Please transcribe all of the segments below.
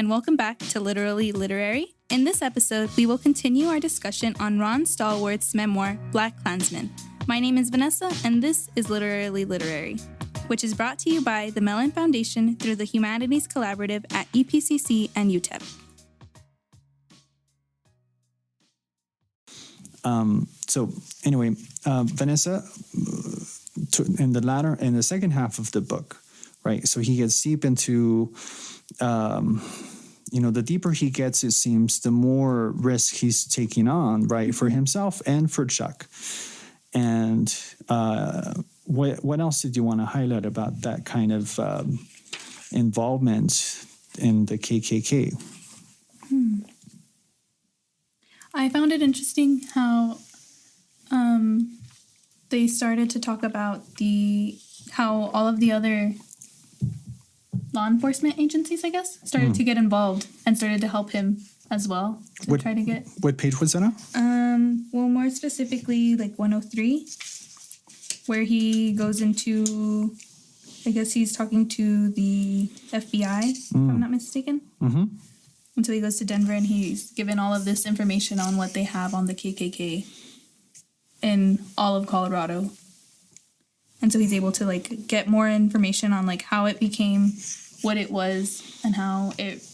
and welcome back to Literally Literary. In this episode, we will continue our discussion on Ron Stallworth's memoir, Black Klansman. My name is Vanessa, and this is Literally Literary, which is brought to you by the Mellon Foundation through the Humanities Collaborative at EPCC and UTEP. Vanessa, in the second half of the book, right? So he gets deep into, the deeper he gets, it seems, the more risk he's taking on, right, for himself and for Chuck. And what else did you want to highlight about that kind of involvement in the KKK? I found it interesting how they started to talk about how all of the other law enforcement agencies, I guess, started to get involved and started to help him as well to try to get. What page was that on? Well, more specifically, like 103, where he goes into, I guess he's talking to the FBI, if I'm not mistaken. Mm-hmm. And so he goes to Denver and he's given all of this information on what they have on the KKK in all of Colorado. And so he's able to get more information on how it became what it was and how it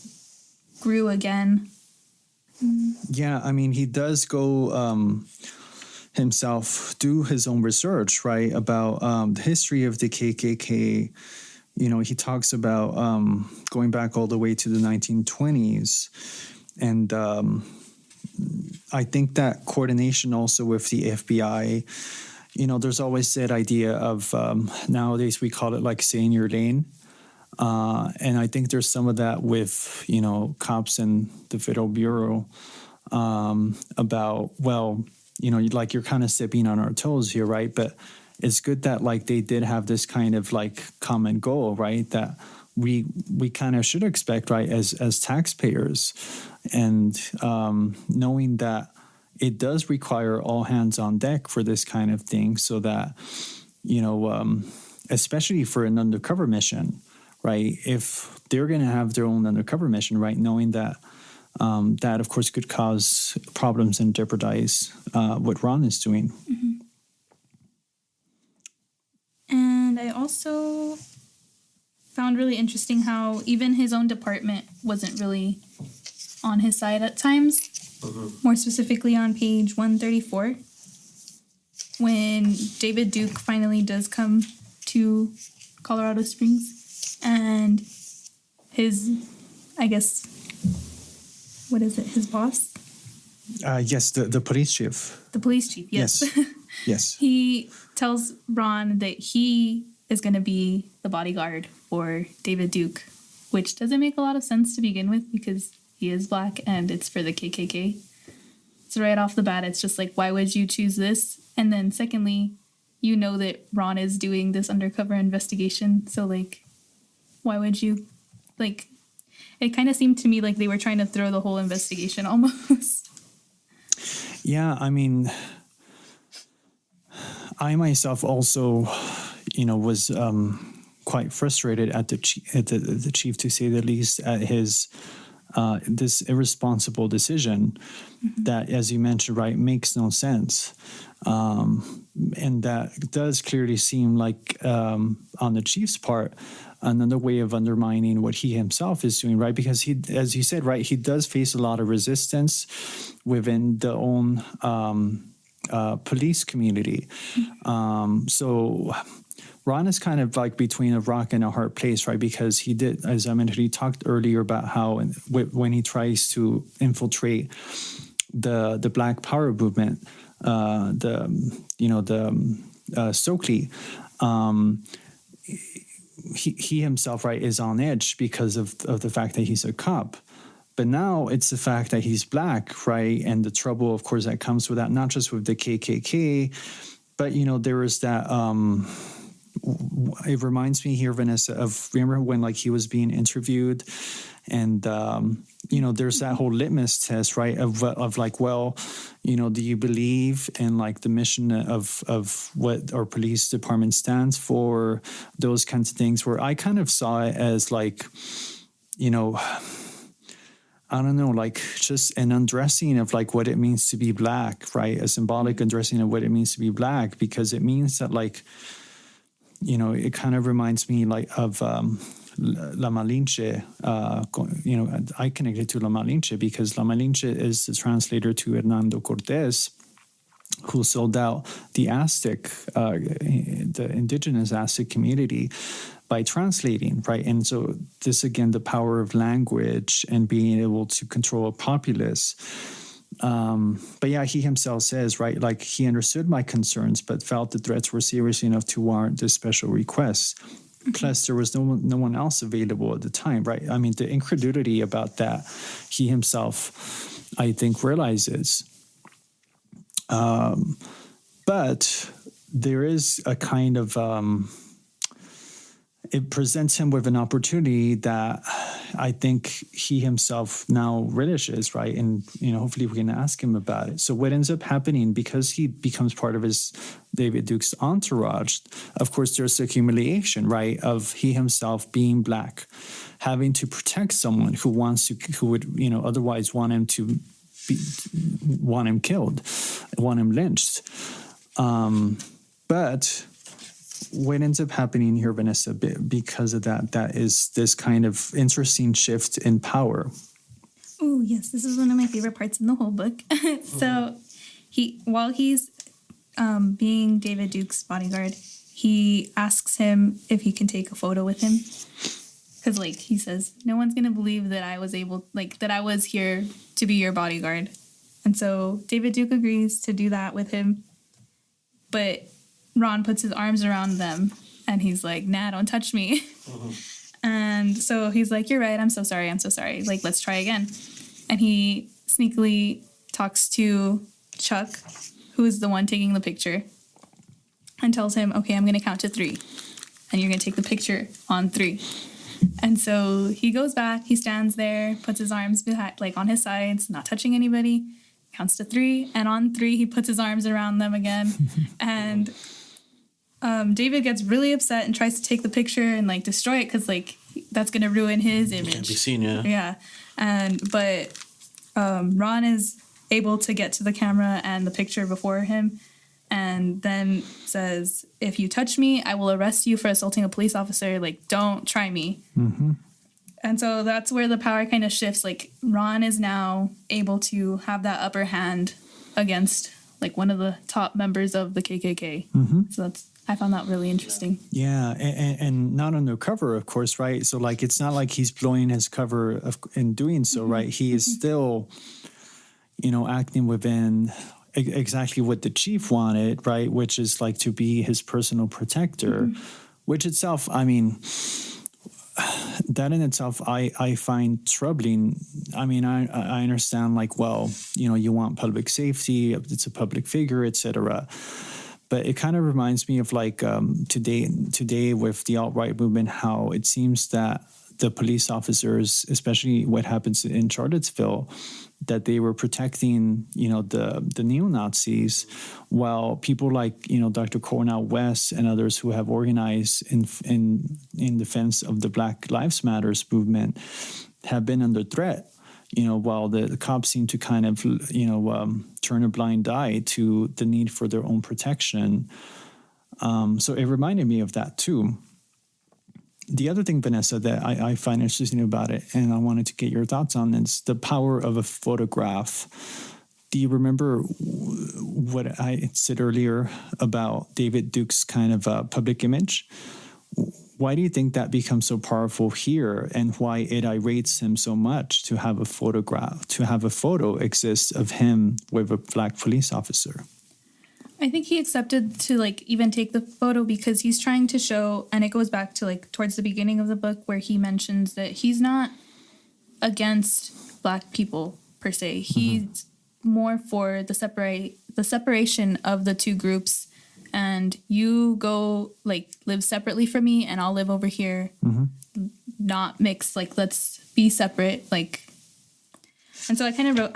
grew again. Yeah, I mean, he does go himself do his own research, right, about the history of the KKK. He talks about going back all the way to the 1920s. And I think that coordination also with the FBI, there's always that idea of nowadays we call it stay in your lane. And I think there's some of that with, cops and the Federal Bureau about, you're kind of stepping on our toes here, right? But it's good that they did have this kind of common goal, right? That we kind of should expect, right, as taxpayers, and knowing that it does require all hands on deck for this kind of thing, so that especially for an undercover mission, right? If they're going to have their own undercover mission, right, knowing that that of course could cause problems and jeopardize what Ron is doing. Mm-hmm. And I also found really interesting how even his own department wasn't really on his side at times. Mm-hmm. More specifically on page 134, when David Duke finally does come to Colorado Springs, and his, I guess, what is it, his boss? Yes, the police chief. The police chief, yes. Yes. He tells Ron that he is going to be the bodyguard for David Duke, which doesn't make a lot of sense to begin with because he is black and it's for the KKK. So right off the bat, it's just why would you choose this? And then secondly, that Ron is doing this undercover investigation. So why would you, it kind of seemed to me like they were trying to throw the whole investigation almost. Yeah, I mean, I myself also, was quite frustrated at the chief, to say the least, at his this irresponsible decision that, as you mentioned, right, makes no sense. And that does clearly seem like, on the chief's part, another way of undermining what he himself is doing, right? Because he, as you said, right, he does face a lot of resistance within the own police community. So Ron is kind of between a rock and a hard place, right? Because he did, as I mentioned, he talked earlier about how when he tries to infiltrate the Black Power movement, Stokely, he himself, right, is on edge because of the fact that he's a cop. But now it's the fact that he's black, right, and the trouble, of course, that comes with that, not just with the KKK, but there is that. It reminds me here, Vanessa, of, remember when he was being interviewed, and there's that whole litmus test, right, of do you believe in the mission of what our police department stands for, those kinds of things, where I kind of saw it as I don't know, like just an undressing of like what it means to be Black, right? A symbolic undressing of what it means to be Black, because it means that like, you know, it kind of reminds me like of La Malinche. You know, I connected to La Malinche because La Malinche is the translator to Hernando Cortés, who sold out the Aztec, the indigenous Aztec community by translating, right? And so this, again, the power of language and being able to control a populace. But yeah, he himself says, right, like he understood my concerns, but felt the threats were serious enough to warrant this special request. Plus, there was no one else available at the time, right? I mean, the incredulity about that, he himself, I think, realizes. But there is a kind of, it presents him with an opportunity that I think he himself now relishes, right? And, you know, hopefully we can ask him about it. So what ends up happening, because he becomes part of his David Duke's entourage, of course, there's a humiliation, right? Of he himself being Black, having to protect someone who would, you know, otherwise want him killed, want him lynched. But what ends up happening here, Vanessa, because of that is this kind of interesting shift in power. Oh, yes. This is one of my favorite parts in the whole book. So while he's being David Duke's bodyguard, he asks him if he can take a photo with him. Because, like, he says, no one's going to believe that I was here to be your bodyguard. And so David Duke agrees to do that with him. But Ron puts his arms around them and he's like, nah, don't touch me. And so he's like, you're right. I'm so sorry. Like, let's try again. And he sneakily talks to Chuck, who is the one taking the picture, and tells him, okay, I'm going to count to 3 and you're going to take the picture on 3. And so he goes back, he stands there, puts his arms behind, like on his sides, not touching anybody, counts to 3. And on 3, he puts his arms around them again. And David gets really upset and tries to take the picture and like destroy it because like that's gonna ruin his image. Can't be seen, yeah. Yeah, but Ron is able to get to the camera and the picture before him, and then says, "If you touch me, I will arrest you for assaulting a police officer. Like, don't try me." Mm-hmm. And so that's where the power kind of shifts. Like, Ron is now able to have that upper hand against like one of the top members of the KKK. Mm-hmm. So I found that really interesting. Yeah, and not undercover, of course, right? So, like, it's not like he's blowing his cover in doing so, right? He is still, you know, acting within exactly what the chief wanted, right? Which is, like, to be his personal protector, which itself, I mean, that in itself, I find troubling. I mean, I understand, like, well, you know, you want public safety, it's a public figure, etc. But it kind of reminds me of like today with the alt-right movement, how it seems that the police officers, especially what happens in Charlottesville, that they were protecting, you know, the neo-Nazis, while people like, you know, Dr. Cornel West and others who have organized in defense of the Black Lives Matters movement have been under threat. You know, while the cops seem to kind of, you know, turn a blind eye to the need for their own protection. So it reminded me of that too. The other thing, Vanessa, that I find interesting about it, and I wanted to get your thoughts on, is the power of a photograph. Do you remember what I said earlier about David Duke's kind of public image? Why do you think that becomes so powerful here, and why it irates him so much to have a photograph, to have a photo exist of him with a Black police officer? I think he accepted to like even take the photo because he's trying to show, and it goes back to like towards the beginning of the book where he mentions that he's not against Black people per se. He's more for the separation of the two groups. And you go, like, live separately from me, and I'll live over here, not mix. Like, let's be separate. Like, and so I kind of wrote,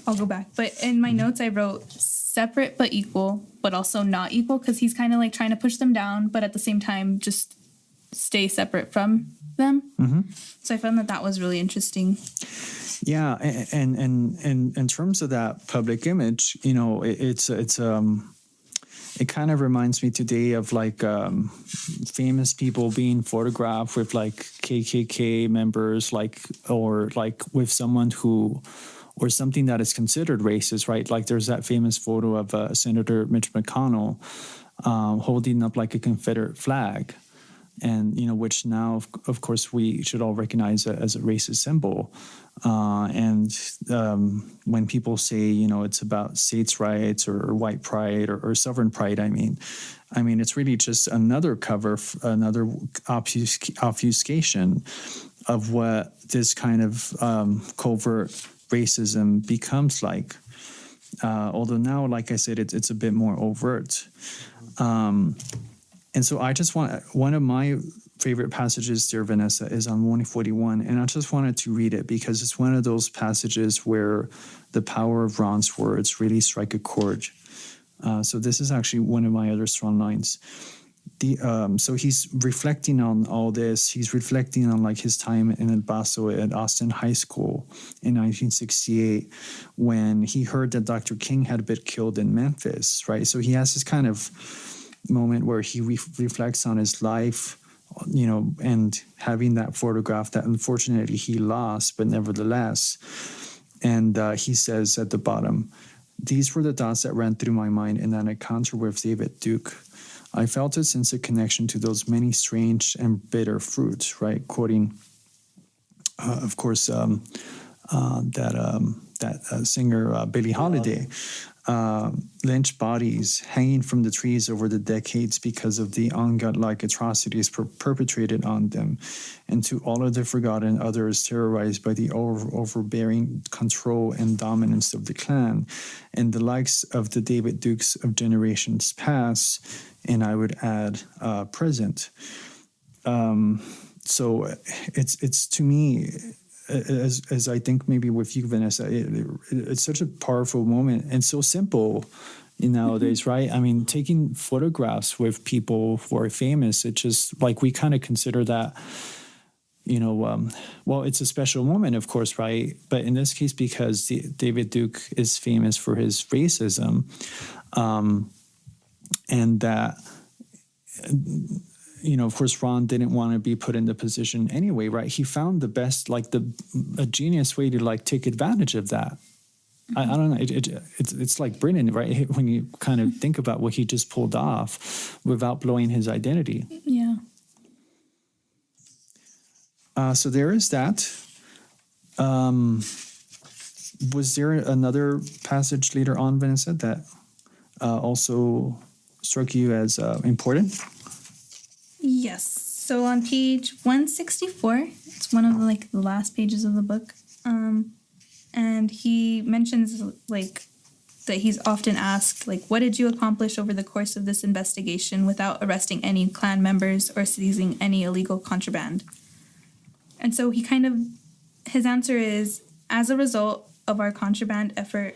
I'll go back. But in my notes, I wrote separate but equal, but also not equal, because he's kind of, like, trying to push them down, but at the same time, just stay separate from them. So I found that was really interesting. Yeah, and in terms of that public image, it kind of reminds me today of like famous people being photographed with like KKK members, like, or like with someone who, or something that is considered racist, right? Like there's that famous photo of Senator Mitch McConnell holding up like a Confederate flag, and which now, of course, we should all recognize as a racist symbol. And when people say, it's about states' rights or white pride or sovereign pride, I mean, it's really just another cover, another obfuscation of what this kind of covert racism becomes like. Although now, like I said, it's a bit more overt. And so I just one of my favorite passages, dear Vanessa, is on 141. And I just wanted to read it because it's one of those passages where the power of Ron's words really strike a chord. So this is actually one of my other strong lines. So he's reflecting on all this. He's reflecting on like his time in El Paso at Austin High School in 1968 when he heard that Dr. King had been killed in Memphis, right? So he has this kind of moment where he reflects on his life, and having that photograph that unfortunately he lost, but nevertheless. And he says at the bottom, "These were the thoughts that ran through my mind in that encounter with David Duke. I felt a sense of connection to those many strange and bitter fruits," right? Quoting, of course, that singer Billie Holiday. Lynched bodies hanging from the trees over the decades because of the ungodlike atrocities perpetrated on them, and to all of the forgotten others terrorized by the overbearing control and dominance of the Klan, and the likes of the David Dukes of generations past, and I would add present. So it's to me, as I think maybe with you, Vanessa, it's such a powerful moment and so simple nowadays, right? I mean, taking photographs with people who are famous, it's just like we kind of consider that, well, it's a special moment, of course, right? But in this case, because David Duke is famous for his racism, and that, of course, Ron didn't want to be put in the position anyway, right? He found the best, like a genius way to like take advantage of that. I don't know. It's like brilliant, right? When you kind of think about what he just pulled off without blowing his identity. Yeah. So there is that. Was there another passage later on, Vanessa, that also struck you as important? Yes. So on page 164, it's one of the last pages of the book. And he mentions that he's often asked, what did you accomplish over the course of this investigation without arresting any Klan members or seizing any illegal contraband? And so his answer is, as a result of our combined effort,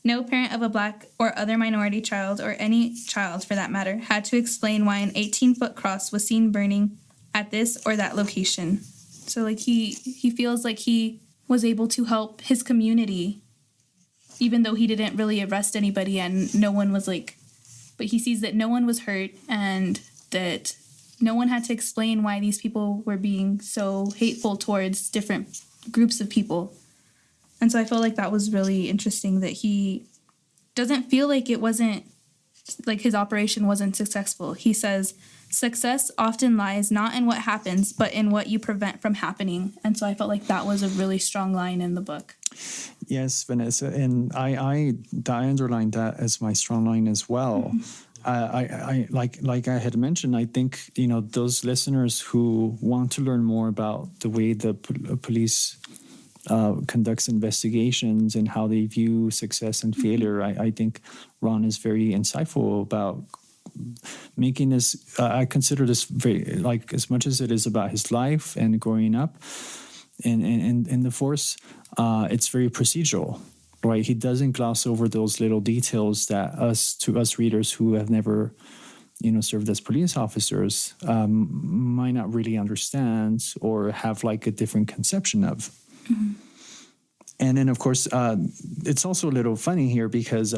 no parent of a Black or other minority child, or any child for that matter, had to explain why an 18-foot cross was seen burning at this or that location. So he feels like he was able to help his community, even though he didn't really arrest anybody and no one was but he sees that no one was hurt and that no one had to explain why these people were being so hateful towards different groups of people. And so I felt like that was really interesting, that he doesn't feel like it wasn't, his operation wasn't successful. He says, success often lies not in what happens, but in what you prevent from happening. And so I felt like that was a really strong line in the book. Yes, Vanessa, and I underlined that as my strong line as well. I like I had mentioned, I think those listeners who want to learn more about the way the police conducts investigations and how they view success and failure, I think Ron is very insightful about making this. I consider this very, as much as it is about his life and growing up in the force, it's very procedural, right? He doesn't gloss over those little details that us readers who have never served as police officers might not really understand or have a different conception of. And then, of course, it's also a little funny here because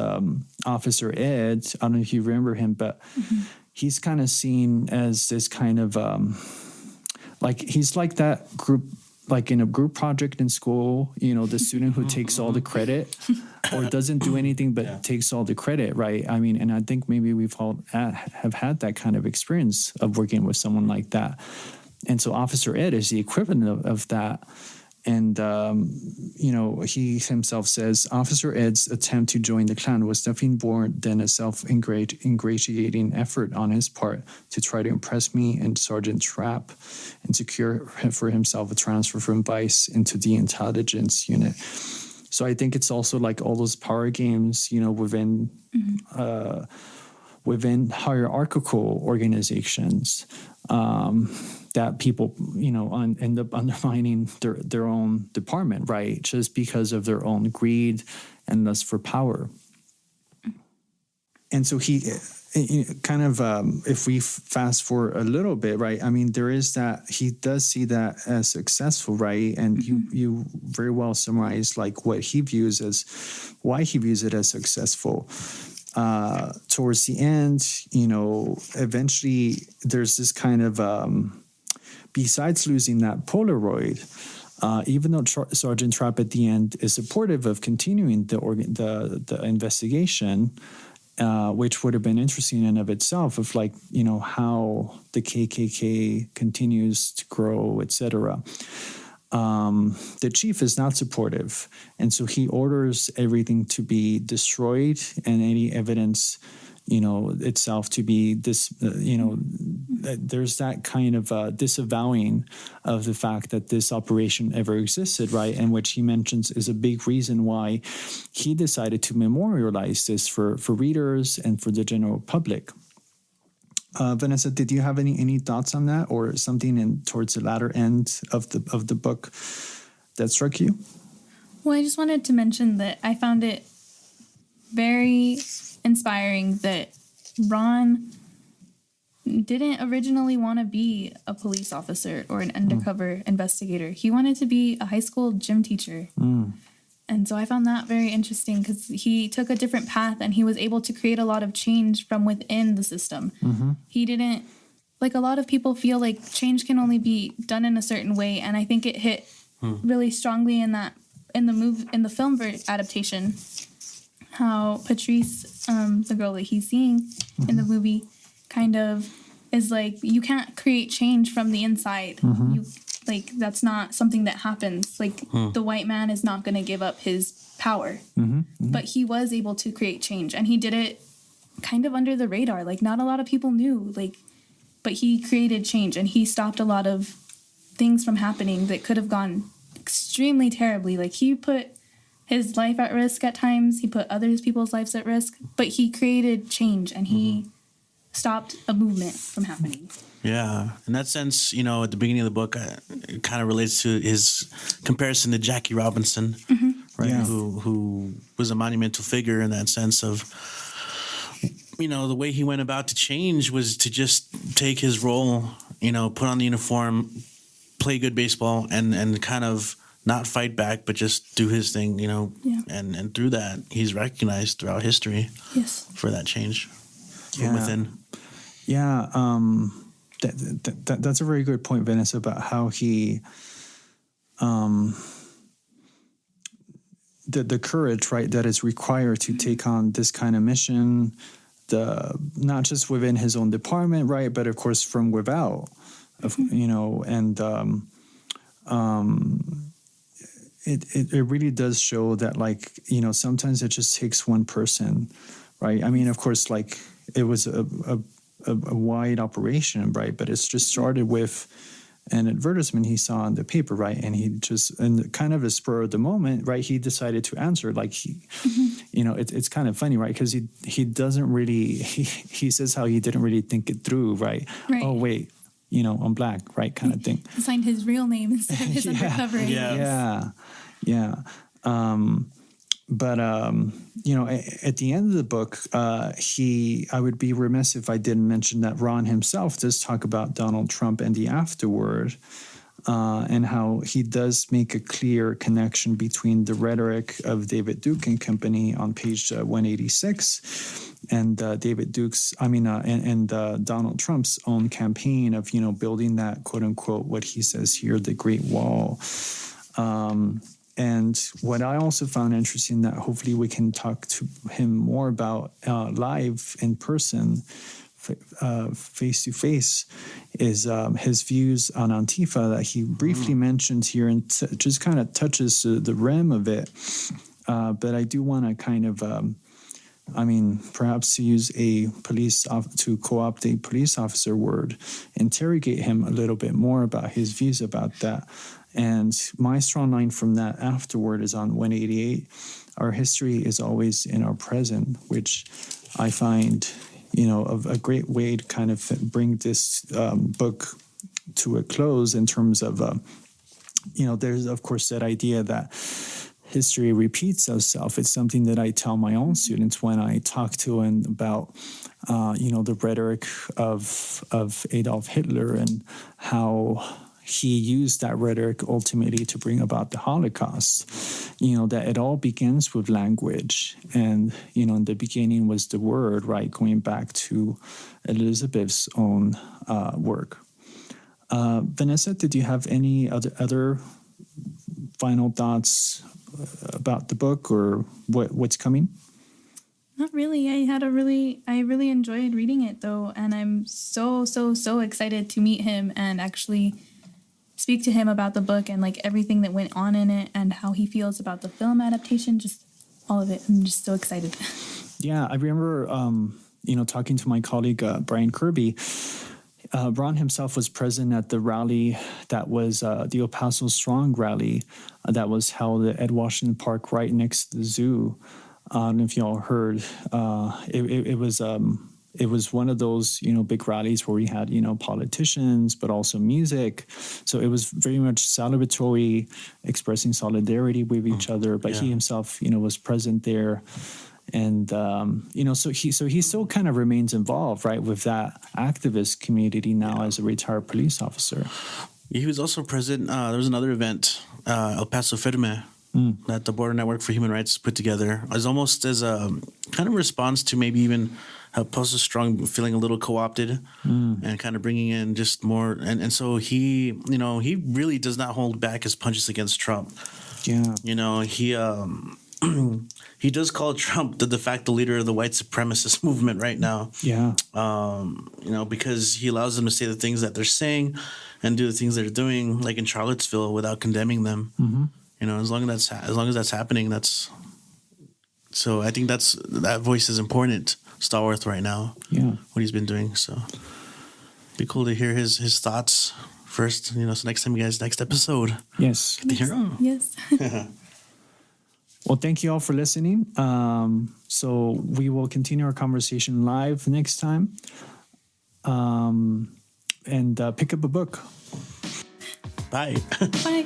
Officer Ed, I don't know if you remember him, but he's kind of seen as this kind of like he's like that group, like in a group project in school, you know, the student who takes all the credit or doesn't do anything but takes all the credit, right? I mean, and I think maybe we've all have had that kind of experience of working with someone like that. And so Officer Ed is the equivalent of that. And, you know, he himself says, Officer Ed's attempt to join the Klan was nothing more than a self-ingratiating effort on his part to try to impress me and Sergeant Trapp and secure for himself a transfer from Vice into the intelligence unit. So I think it's also like all those power games, you know, within hierarchical organizations, that people, you know, end up undermining their own department, right? Just because of their own greed and lust for power. And so he kind of, if we fast forward a little bit, right? I mean, there is that, he does see that as successful, right? And you very well summarized like what he views as, why he views it as successful. Towards the end, you know, eventually there's this kind of, besides losing that Polaroid, even though Sergeant Trapp at the end is supportive of continuing the investigation, which would have been interesting in and of itself, of like, you know, how the KKK continues to grow, etc. The chief is not supportive, and so he orders everything to be destroyed and any evidence, you know, itself to be you know, there's that kind of disavowing of the fact that this operation ever existed, right? And which he mentions is a big reason why he decided to memorialize this for readers and for the general public. Vanessa, did you have any thoughts on that, or something towards the latter end of the book that struck you? Well, I just wanted to mention that I found it very inspiring that Ron didn't originally want to be a police officer or an undercover investigator. He wanted to be a high school gym teacher. And so I found that very interesting because he took a different path and he was able to create a lot of change from within the system. He didn't, like a lot of people feel like change can only be done in a certain way. And I think it hit really strongly in the film adaptation, how Patrice, the girl that he's seeing in the movie, kind of is like, you can't create change from the inside. Like, that's not something that happens. Like, the white man is not going to give up his power. But he was able to create change. And he did it kind of under the radar. Like, not a lot of people knew. Like, but he created change. And he stopped a lot of things from happening that could have gone extremely terribly. Like, he put his life at risk at times. He put other people's lives at risk. But he created change. And he stopped a movement from happening. Yeah, in that sense, you know, at the beginning of the book, it kind of relates to his comparison to Jackie Robinson, right? Yeah. Who was a monumental figure in that sense of, you know, the way he went about to change was to just take his role, you know, put on the uniform, play good baseball, and kind of not fight back, but just do his thing, you know. Yeah. And through that, he's recognized throughout history for that change from within. Yeah. That's a very good point, Vanessa, about how he, the courage, right, that is required to take on this kind of mission, not just within his own department, right, but of course from without, you know, and it really does show that, like, you know, sometimes it just takes one person, right? I mean, of course, like, it was a wide operation, right? But it's just started with an advertisement he saw in the paper, right? And he just, and kind of a spur of the moment, right? He decided to answer, like, you know, it's kind of funny, right? Because he doesn't really, he says how he didn't really think it through, right? Oh, wait, you know, I'm black, right? Kind of thing. He signed his real name instead of his undercover name. Yeah. But, you know, at the end of the book, I would be remiss if I didn't mention that Ron himself does talk about Donald Trump and the afterword, and how he does make a clear connection between the rhetoric of David Duke and company on page 186 and David Duke's, and Donald Trump's own campaign of, building that quote unquote, what he says here, the Great Wall. And what I also found interesting that hopefully we can talk to him more about live in person, face to face, is his views on Antifa that he briefly mentions here and just kind of touches the rim of it. But I do want to kind of, perhaps to use to co-opt a police officer word, interrogate him a little bit more about his views about that. And my strong line from that afterward is on 188. Our history is always in our present, which I find, a great way to kind of bring this book to a close in terms of, there's, of course, that idea that history repeats itself. It's something that I tell my own students when I talk to them about, the rhetoric of Adolf Hitler and how he used that rhetoric ultimately to bring about the Holocaust, that it all begins with language. And, in the beginning was the word, right, going back to Elizabeth's own work. Vanessa, did you have any other final thoughts about the book or what's coming? Not really. I really enjoyed reading it, though. And I'm so excited to meet him and actually speak to him about the book and like everything that went on in it and how he feels about the film adaptation, just all of it. I'm just so excited. Yeah, I remember, talking to my colleague, Brian Kirby. Ron himself was present at the rally that was the El Paso Strong rally that was held at Washington Park right next to the zoo. I don't know if y'all heard. It was one of those, big rallies where we had, politicians, but also music. So it was very much celebratory, expressing solidarity with each other. But he himself, was present there. And, so he still kind of remains involved, right, with that activist community now as a retired police officer. He was also present. There was another event, El Paso Firme, that the Border Network for Human Rights put together. As almost as a kind of response to maybe even El Paso Strong feeling a little co-opted and kind of bringing in just more. And so he really does not hold back his punches against Trump. Yeah. He does call Trump the de facto leader of the white supremacist movement right now. Yeah. Because he allows them to say the things that they're saying and do the things they're doing, like in Charlottesville, without condemning them. Mm-hmm. As long as that's happening, so I think that voice is important, Stallworth, right now. Yeah. What he's been doing. So be cool to hear his thoughts first. So next time, you guys, next episode. Yes. Get to hear him. Yes. Well, thank you all for listening. So we will continue our conversation live next time. And pick up a book. Bye. Bye.